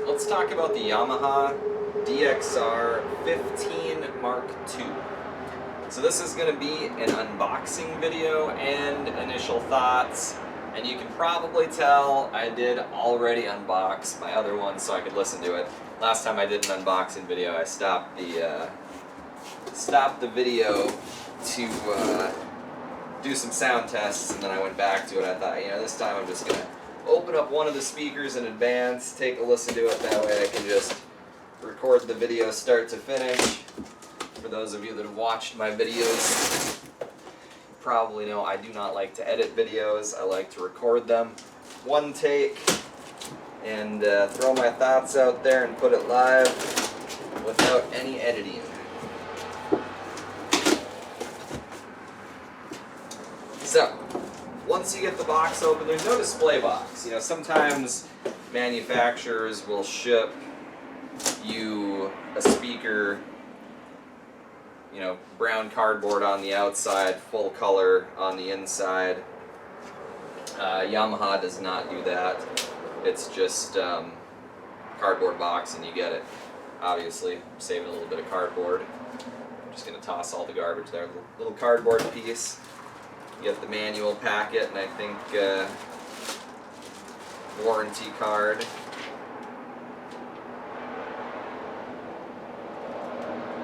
let's talk about the Yamaha DXR15MKII. So this is going to be an unboxing video and initial thoughts, and you can probably tell I did already unbox my other one so I could listen to it. Last time I did an unboxing video, I stopped the video to do some sound tests, and then I went back to it. I thought, this time I'm just going to open up one of the speakers in advance, take a listen to it, that way I can just record the video start to finish. For those of you that have watched my videos, you probably know I do not like to edit videos. I like to record them one take and throw my thoughts out there and put it live without any editing. So, once you get the box open, there's no display box. Sometimes manufacturers will ship you a speaker, brown cardboard on the outside, full color on the inside. Yamaha does not do that. It's just cardboard box and you get it. Obviously, saving a little bit of cardboard. I'm just going to toss all the garbage there. Little cardboard piece. You get the manual packet and I think warranty card.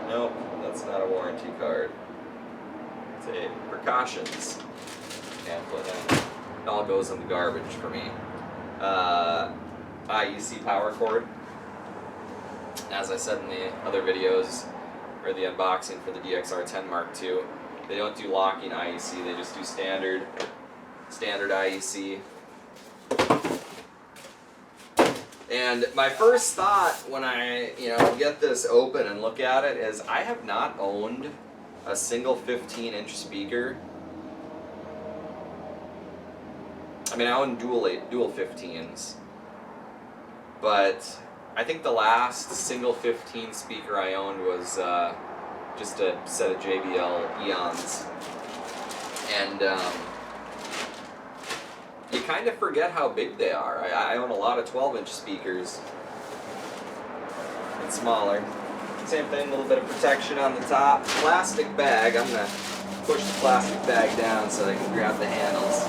Nope, that's not a warranty card. It's a precautions pamphlet, and it all goes in the garbage for me. IEC power cord. As I said in the other videos, or the unboxing for the DXR10MKII, they don't do locking IEC, they just do standard IEC. And my first thought when I, get this open and look at it is I have not owned a single 15-inch speaker. I mean, I own dual 15s, but I think the last single 15 speaker I owned was just a set of JBL Eons, and you kind of forget how big they are. I own a lot of 12-inch speakers and smaller. Same thing, a little bit of protection on the top. Plastic bag. I'm going to push the plastic bag down so I can grab the handles.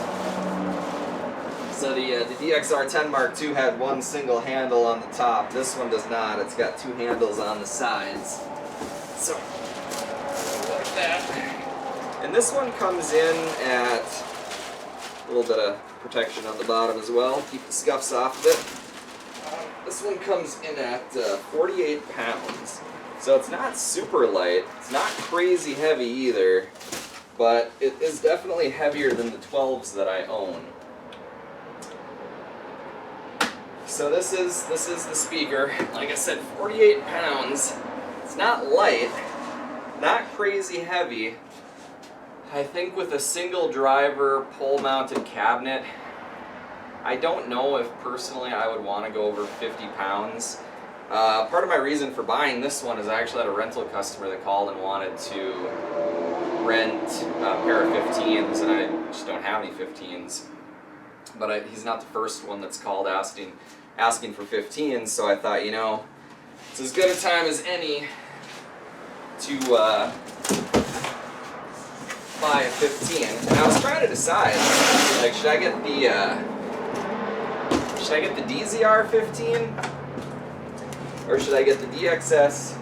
So the DXR10MKII had one single handle on the top. This one does not. It's got two handles on the sides. So, like that. And this one comes in at a little bit of protection on the bottom as well, keep the scuffs off of it. This one comes in at 48 pounds, so it's not super light, it's not crazy heavy either, but it is definitely heavier than the 12s that I own. So this is the speaker. Like I said, 48 pounds. It's not light, not crazy heavy. I think with a single driver pole-mounted cabinet, I don't know if personally I would want to go over 50 pounds. Part of my reason for buying this one is I actually had a rental customer that called and wanted to rent a pair of 15s, and I just don't have any 15s. But he's not the first one that's called asking for 15s, so I thought, it's as good a time as any to buy a 15, and I was trying to decide, like, should I get the DZR 15 or should I get the DXS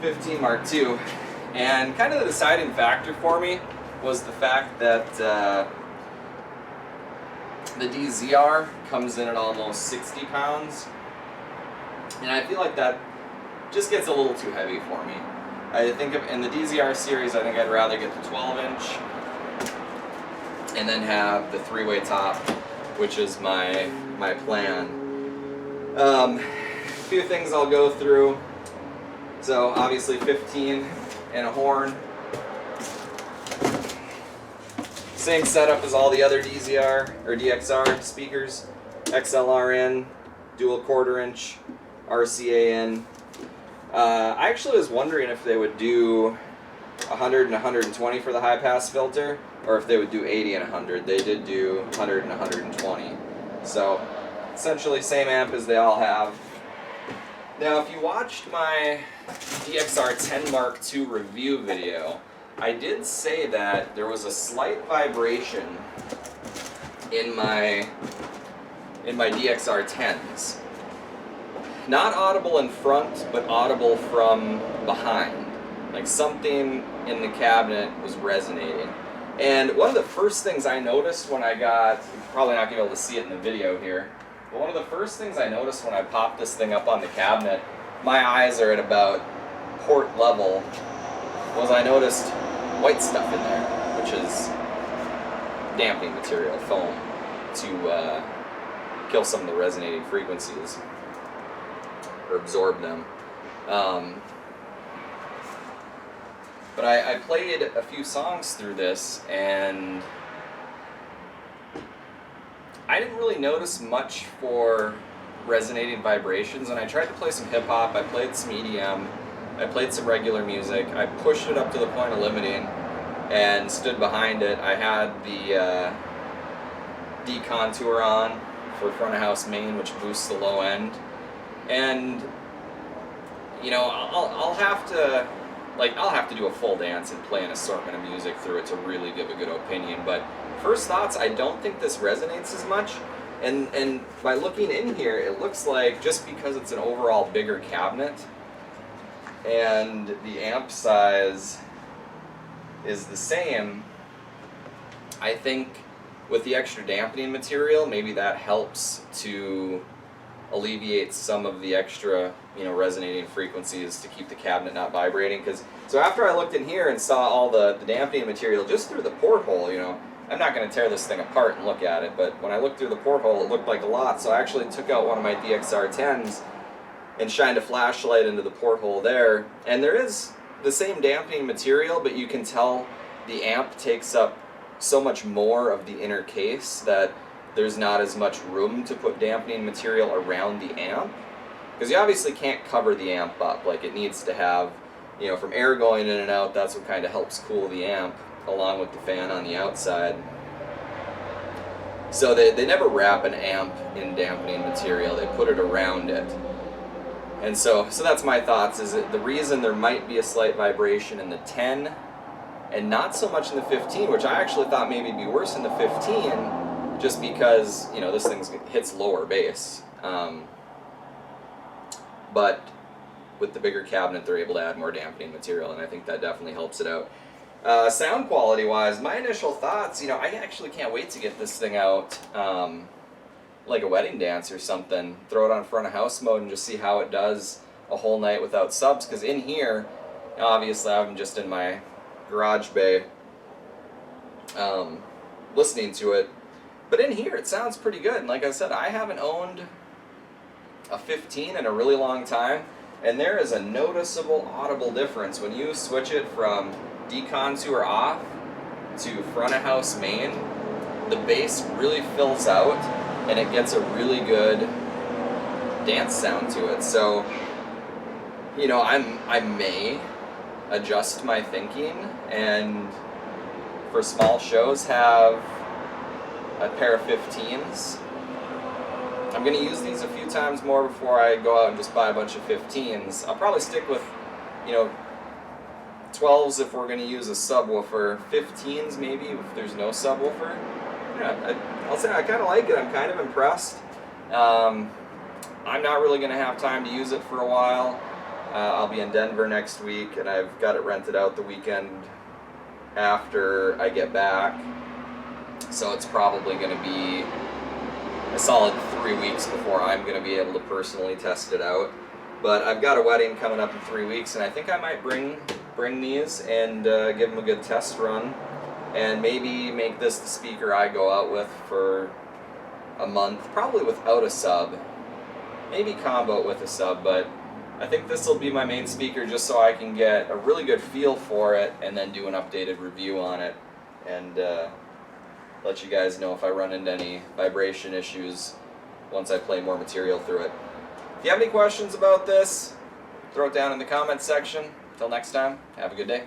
15 Mark II? And kind of the deciding factor for me was the fact that the DZR comes in at almost 60 pounds, and I feel like that just gets a little too heavy for me. I think in the DZR series, I think I'd rather get the 12-inch and then have the three-way top, which is my plan. A few things I'll go through. So obviously 15 and a horn. Same setup as all the other DZR or DXR speakers. XLR in, dual 1/4 inch, RCA in. I actually was wondering if they would do 100 and 120 for the high pass filter, or if they would do 80 and 100. They did do 100 and 120. So essentially same amp as they all have. Now, if you watched my DXR10 Mark II review video, I did say that there was a slight vibration in my DXR10s. Not audible in front, but audible from behind. Like something in the cabinet was resonating. And one of the first things I noticed when I got, you're probably not going to be able to see it in the video here, but one of the first things I noticed when I popped this thing up on the cabinet, my eyes are at about port level, was I noticed white stuff in there, which is damping material, foam, to kill some of the resonating frequencies, or absorb them. But I played a few songs through this, and I didn't really notice much for resonating vibrations, and I tried to play some hip-hop, I played some EDM, I played some regular music, I pushed it up to the point of limiting, and stood behind it. I had the decontour on for front of house main, which boosts the low end, and you know, I'll have to do a full dance and play an assortment of music through it to really give a good opinion. But first thoughts, I don't think this resonates as much. And by looking in here, it looks like just because it's an overall bigger cabinet and the amp size is the same, I think with the extra dampening material, maybe that helps to alleviate some of the extra, you know, resonating frequencies to keep the cabinet not vibrating. So after I looked in here and saw all the dampening material just through the porthole, you know, I'm not going to tear this thing apart and look at it, but when I looked through the porthole, it looked like a lot. So I actually took out one of my DXR10s and shined a flashlight into the porthole there. And there is the same dampening material, but you can tell the amp takes up so much more of the inner case that there's not as much room to put dampening material around the amp. Because you obviously can't cover the amp up. Like, it needs to have, you know, from air going in and out, that's what kind of helps cool the amp, along with the fan on the outside. So they never wrap an amp in dampening material, they put it around it. And so that's my thoughts, is that the reason there might be a slight vibration in the 10 and not so much in the 15, which I actually thought maybe it'd be worse in the 15, just because, you know, this thing hits lower bass. But with the bigger cabinet, they're able to add more dampening material, and I think that definitely helps it out. Sound quality wise, my initial thoughts, you know, I actually can't wait to get this thing out like a wedding dance or something, throw it on front of house mode and just see how it does a whole night without subs. Because in here, obviously I'm just in my garage bay listening to it, but in here it sounds pretty good. And like I said, I haven't owned a 15 in a really long time, and there is a noticeable audible difference when you switch it from decontour off to front of house main. The bass really fills out and it gets a really good dance sound to it. So, you know, I may adjust my thinking and for small shows have a pair of 15s. I'm going to use these a few times more before I go out and just buy a bunch of 15s. I'll probably stick with, you know, 12s if we're going to use a subwoofer. 15s maybe if there's no subwoofer. Yeah, I'll say I kind of like it. I'm kind of impressed. I'm not really going to have time to use it for a while. I'll be in Denver next week, and I've got it rented out the weekend after I get back. So it's probably going to be a solid 3 weeks before I'm going to be able to personally test it out. But I've got a wedding coming up in 3 weeks, and I think I might bring these and give them a good test run, and maybe make this the speaker I go out with for a month, probably without a sub. Maybe combo it with a sub, but I think this will be my main speaker just so I can get a really good feel for it and then do an updated review on it and let you guys know if I run into any vibration issues once I play more material through it. If you have any questions about this, throw it down in the comments section. Until next time, have a good day.